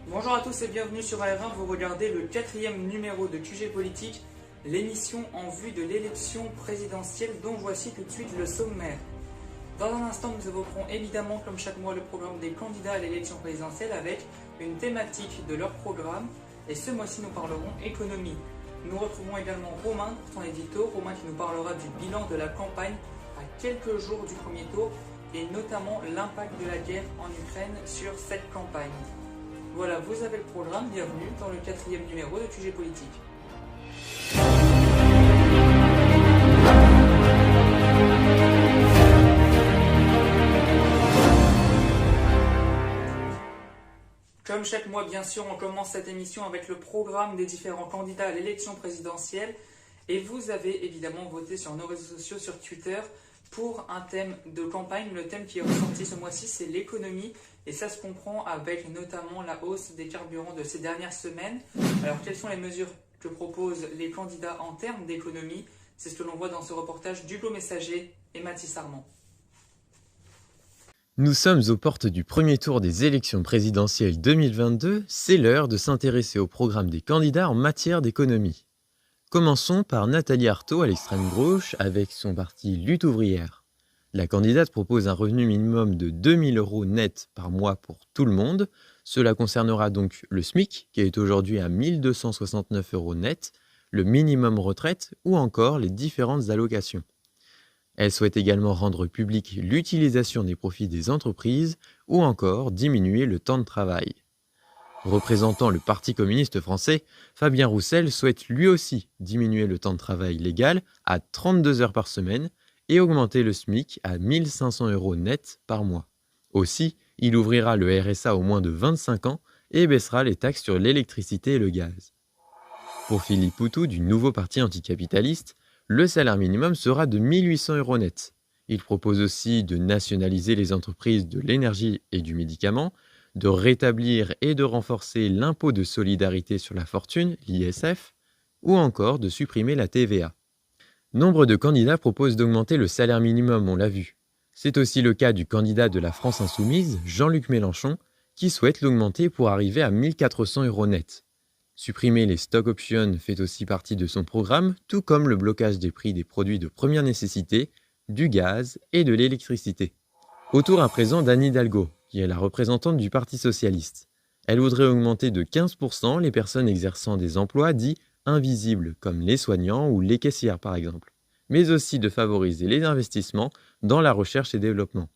Bonjour à tous et bienvenue sur AR1, vous regardez le 4e numéro de QG Politique, l'émission en vue de l'élection présidentielle dont voici tout de suite le sommaire. Dans un instant, nous évoquerons évidemment comme chaque mois le programme des candidats à l'élection présidentielle avec une thématique de leur programme et ce mois-ci nous parlerons économie. Nous retrouverons également Romain pour son édito, Romain qui nous parlera du bilan de la campagne à quelques jours du premier tour et notamment l'impact de la guerre en Ukraine sur cette campagne. Voilà, vous avez le programme, bienvenue dans le 4e numéro de QG Politique. Comme chaque mois, bien sûr, on commence cette émission avec le programme des différents candidats à l'élection présidentielle et vous avez évidemment voté sur nos réseaux sociaux, sur Twitter, pour un thème de campagne. Le thème qui est ressorti ce mois-ci, c'est l'économie. Et ça se comprend avec notamment la hausse des carburants de ces dernières semaines. Alors, quelles sont les mesures que proposent les candidats en termes d'économie? C'est ce que l'on voit dans ce reportage d'Hugo Messager et Mathis Armand. Nous sommes aux portes du premier tour des élections présidentielles 2022. C'est l'heure de s'intéresser au programme des candidats en matière d'économie. Commençons par Nathalie Arthaud à l'extrême gauche avec son parti Lutte ouvrière. La candidate propose un revenu minimum de 2 000 € net par mois pour tout le monde. Cela concernera donc le SMIC, qui est aujourd'hui à 1 269 € net, le minimum retraite ou encore les différentes allocations. Elle souhaite également rendre publique l'utilisation des profits des entreprises ou encore diminuer le temps de travail. Représentant le Parti communiste français, Fabien Roussel souhaite lui aussi diminuer le temps de travail légal à 32 heures par semaine et augmenter le SMIC à 1 500 € net par mois. Aussi, il ouvrira le RSA aux moins de 25 ans et baissera les taxes sur l'électricité et le gaz. Pour Philippe Poutou du nouveau parti anticapitaliste, le salaire minimum sera de 1 800 € net. Il propose aussi de nationaliser les entreprises de l'énergie et du médicament, de rétablir et de renforcer l'impôt de solidarité sur la fortune, l'ISF, ou encore de supprimer la TVA. Nombre de candidats proposent d'augmenter le salaire minimum, on l'a vu. C'est aussi le cas du candidat de la France Insoumise, Jean-Luc Mélenchon, qui souhaite l'augmenter pour arriver à 1 400 € net. Supprimer les stock options fait aussi partie de son programme, tout comme le blocage des prix des produits de première nécessité, du gaz et de l'électricité. Autour à présent d'Anne Hidalgo, qui est la représentante du Parti socialiste. Elle voudrait augmenter de 15% les personnes exerçant des emplois dits invisibles, comme les soignants ou les caissières par exemple, mais aussi de favoriser les investissements dans la recherche et développement.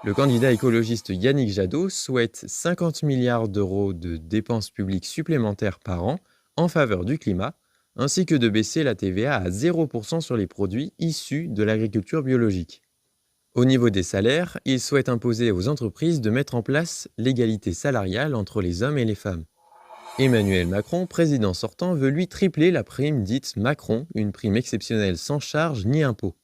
Le candidat écologiste Yannick Jadot souhaite 50 milliards € de dépenses publiques supplémentaires par an en faveur du climat, ainsi que de baisser la TVA à 0% sur les produits issus de l'agriculture biologique. Au niveau des salaires, il souhaite imposer aux entreprises de mettre en place l'égalité salariale entre les hommes et les femmes. Emmanuel Macron, président sortant, veut lui tripler la prime dite Macron, une prime exceptionnelle sans charge ni impôt.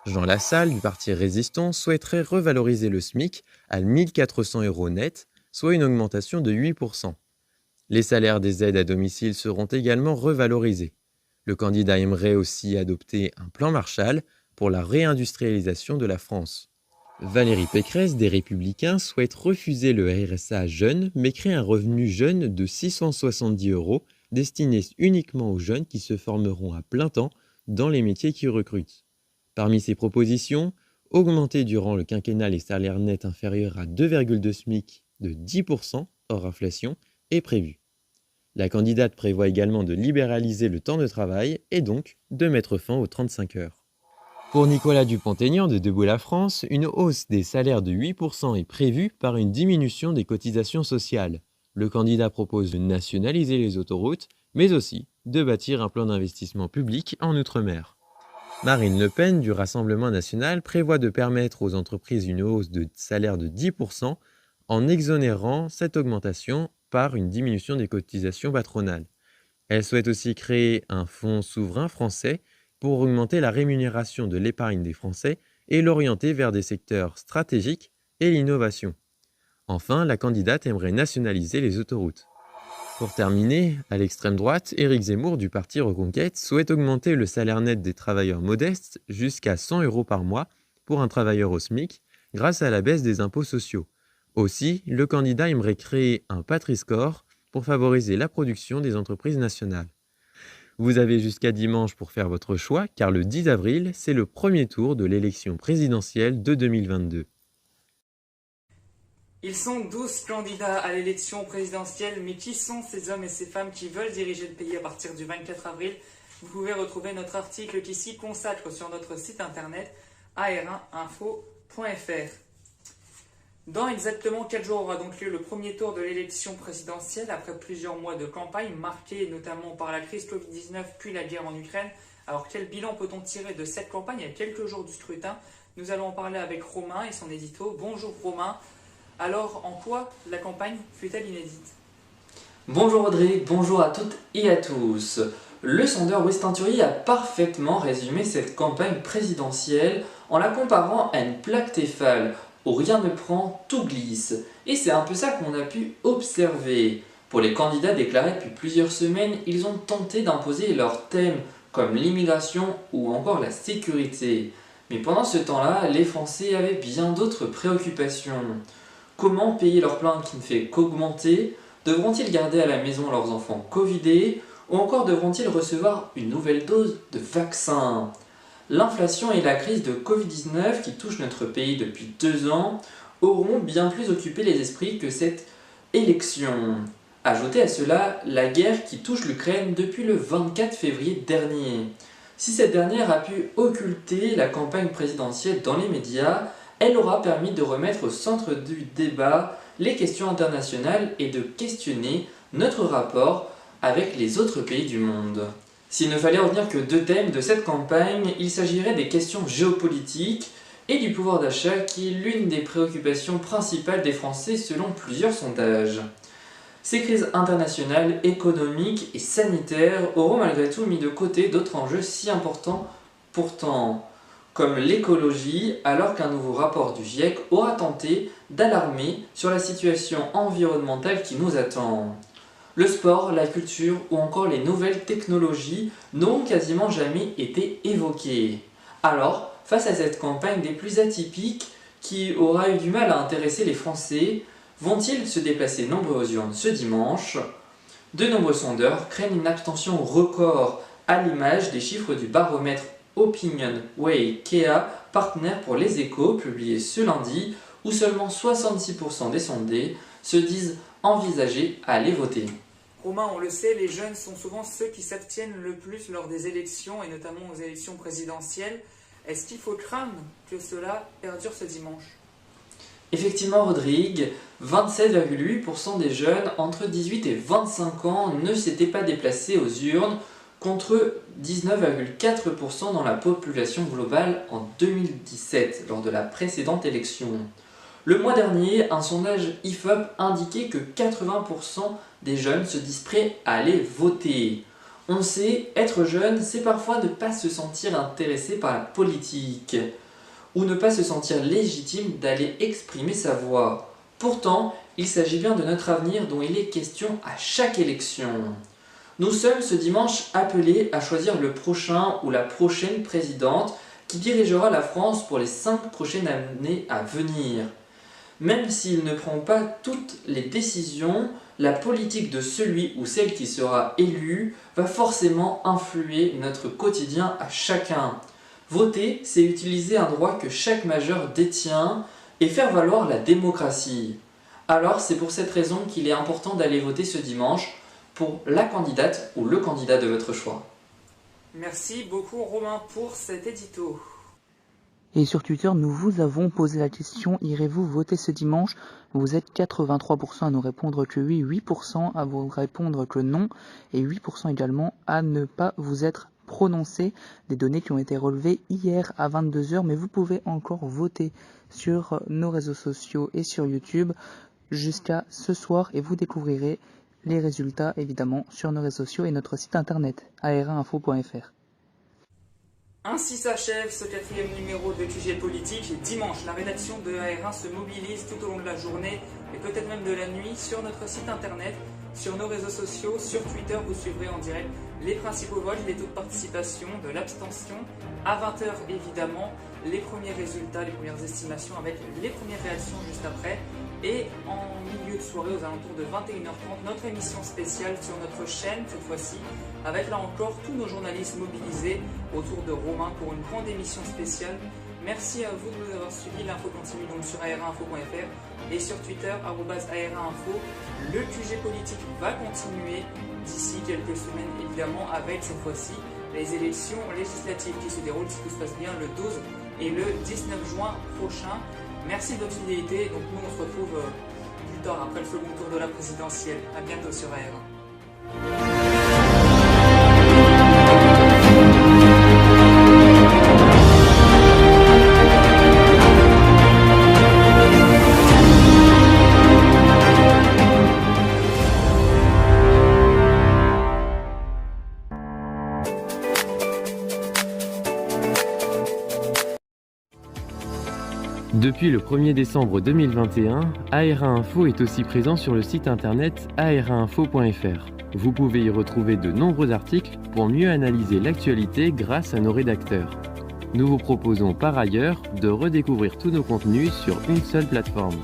Jean Lassalle, du parti Résistons, souhaiterait revaloriser le SMIC à 1 400 € net, soit une augmentation de 8%. Les salaires des aides à domicile seront également revalorisés. Le candidat aimerait aussi adopter un plan Marshall pour la réindustrialisation de la France. Valérie Pécresse, des Républicains, souhaite refuser le RSA jeune, mais créer un revenu jeune de 670 € destiné uniquement aux jeunes qui se formeront à plein temps dans les métiers qui recrutent. Parmi ces propositions, augmenter durant le quinquennat les salaires nets inférieurs à 2,2 SMIC de 10% hors inflation est prévu. La candidate prévoit également de libéraliser le temps de travail et donc de mettre fin aux 35 heures. Pour Nicolas Dupont-Aignan de Debout la France, une hausse des salaires de 8% est prévue par une diminution des cotisations sociales. Le candidat propose de nationaliser les autoroutes, mais aussi de bâtir un plan d'investissement public en Outre-mer. Marine Le Pen du Rassemblement national prévoit de permettre aux entreprises une hausse de salaire de 10% en exonérant cette augmentation par une diminution des cotisations patronales. Elle souhaite aussi créer un fonds souverain français pour augmenter la rémunération de l'épargne des Français et l'orienter vers des secteurs stratégiques et l'innovation. Enfin, la candidate aimerait nationaliser les autoroutes. Pour terminer, à l'extrême droite, Éric Zemmour du parti Reconquête souhaite augmenter le salaire net des travailleurs modestes jusqu'à 100 € par mois pour un travailleur au SMIC grâce à la baisse des impôts sociaux. Aussi, le candidat aimerait créer un Patri-Score pour favoriser la production des entreprises nationales. Vous avez jusqu'à dimanche pour faire votre choix, car le 10 avril, c'est le premier tour de l'élection présidentielle de 2022. Ils sont 12 candidats à l'élection présidentielle, mais qui sont ces hommes et ces femmes qui veulent diriger le pays à partir du 24 avril? Vous pouvez retrouver notre article qui s'y consacre sur notre site internet ar1info.fr. Dans exactement 4 jours aura donc lieu le premier tour de l'élection présidentielle après plusieurs mois de campagne marquée notamment par la crise Covid-19 puis la guerre en Ukraine. Alors quel bilan peut-on tirer de cette campagne à quelques jours du scrutin? Nous allons en parler avec Romain et son édito. Bonjour Romain. Alors, en quoi la campagne fut-elle inédite? Bonjour Audrey, bonjour à toutes et à tous. Le sondeur Westenturi a parfaitement résumé cette campagne présidentielle en la comparant à une plaque Tefal où rien ne prend, tout glisse. Et c'est un peu ça qu'on a pu observer. Pour les candidats déclarés depuis plusieurs semaines, ils ont tenté d'imposer leurs thèmes comme l'immigration ou encore la sécurité. Mais pendant ce temps-là, les Français avaient bien d'autres préoccupations. Comment payer leur plein qui ne fait qu'augmenter? Devront-ils garder à la maison leurs enfants covidés? Ou encore devront-ils recevoir une nouvelle dose de vaccin? L'inflation et la crise de Covid-19 qui touche notre pays depuis 2 ans auront bien plus occupé les esprits que cette élection. Ajoutez à cela la guerre qui touche l'Ukraine depuis le 24 février dernier. Si cette dernière a pu occulter la campagne présidentielle dans les médias, elle aura permis de remettre au centre du débat les questions internationales et de questionner notre rapport avec les autres pays du monde. S'il ne fallait retenir que 2 thèmes de cette campagne, il s'agirait des questions géopolitiques et du pouvoir d'achat qui est l'une des préoccupations principales des Français selon plusieurs sondages. Ces crises internationales, économiques et sanitaires auront malgré tout mis de côté d'autres enjeux si importants pourtant, comme l'écologie, alors qu'un nouveau rapport du GIEC aura tenté d'alarmer sur la situation environnementale qui nous attend. Le sport, la culture ou encore les nouvelles technologies n'ont quasiment jamais été évoqués. Alors, face à cette campagne des plus atypiques qui aura eu du mal à intéresser les Français, vont-ils se déplacer nombreux aux urnes ce dimanche? De nombreux sondeurs craignent une abstention record à l'image des chiffres du baromètre Opinionway Kea, partenaire pour les Échos, publié ce lundi, où seulement 66% des sondés se disent envisager à aller voter. Romain, on le sait, les jeunes sont souvent ceux qui s'abstiennent le plus lors des élections et notamment aux élections présidentielles. Est-ce qu'il faut craindre que cela perdure ce dimanche? Effectivement, Rodrigue, 27,8% des jeunes entre 18 et 25 ans ne s'étaient pas déplacés aux urnes, contre 19,4% dans la population globale en 2017, lors de la précédente élection. Le mois dernier, un sondage IFOP indiquait que 80% des jeunes se disent prêts à aller voter. On sait, être jeune, c'est parfois ne pas se sentir intéressé par la politique, ou ne pas se sentir légitime d'aller exprimer sa voix. Pourtant, il s'agit bien de notre avenir dont il est question à chaque élection. Nous sommes ce dimanche appelés à choisir le prochain ou la prochaine présidente qui dirigera la France pour les 5 prochaines années à venir. Même s'il ne prend pas toutes les décisions, la politique de celui ou celle qui sera élu va forcément influer notre quotidien à chacun. Voter, c'est utiliser un droit que chaque majeur détient et faire valoir la démocratie. Alors c'est pour cette raison qu'il est important d'aller voter ce dimanche pour la candidate ou le candidat de votre choix. Merci beaucoup Romain pour cet édito. Et sur Twitter, nous vous avons posé la question, irez-vous voter ce dimanche? Vous êtes 83% à nous répondre que oui, 8% à vous répondre que non, et 8% également à ne pas vous être prononcé. Des données qui ont été relevées hier à 22h, mais vous pouvez encore voter sur nos réseaux sociaux et sur YouTube jusqu'à ce soir, et vous découvrirez les résultats évidemment sur nos réseaux sociaux et notre site internet ar1info.fr. Ainsi s'achève ce 4e numéro de QG Politique. Et dimanche, la rédaction de AR1 se mobilise tout au long de la journée et peut-être même de la nuit sur notre site internet, sur nos réseaux sociaux, sur Twitter. Vous suivrez en direct les principaux votes, les taux de participation, de l'abstention. À 20h évidemment, les premiers résultats, les premières estimations avec les premières réactions juste après. Et en milieu de soirée, aux alentours de 21h30, notre émission spéciale sur notre chaîne, cette fois-ci, avec là encore tous nos journalistes mobilisés autour de Romain pour une grande émission spéciale. Merci à vous de nous avoir suivis. L'info continue donc sur ar1info.fr et sur Twitter, @ar1info. Le QG politique va continuer d'ici quelques semaines, évidemment, avec cette fois-ci les élections législatives qui se déroulent, si tout se passe bien, le 12 et le 19 juin prochain. Merci de votre fidélité. Donc nous, on se retrouve plus tard, après le second tour de la présidentielle. A bientôt sur AR1. Depuis le 1er décembre 2021, AR1 Info est aussi présent sur le site internet ar1info.fr. Vous pouvez y retrouver de nombreux articles pour mieux analyser l'actualité grâce à nos rédacteurs. Nous vous proposons par ailleurs de redécouvrir tous nos contenus sur une seule plateforme.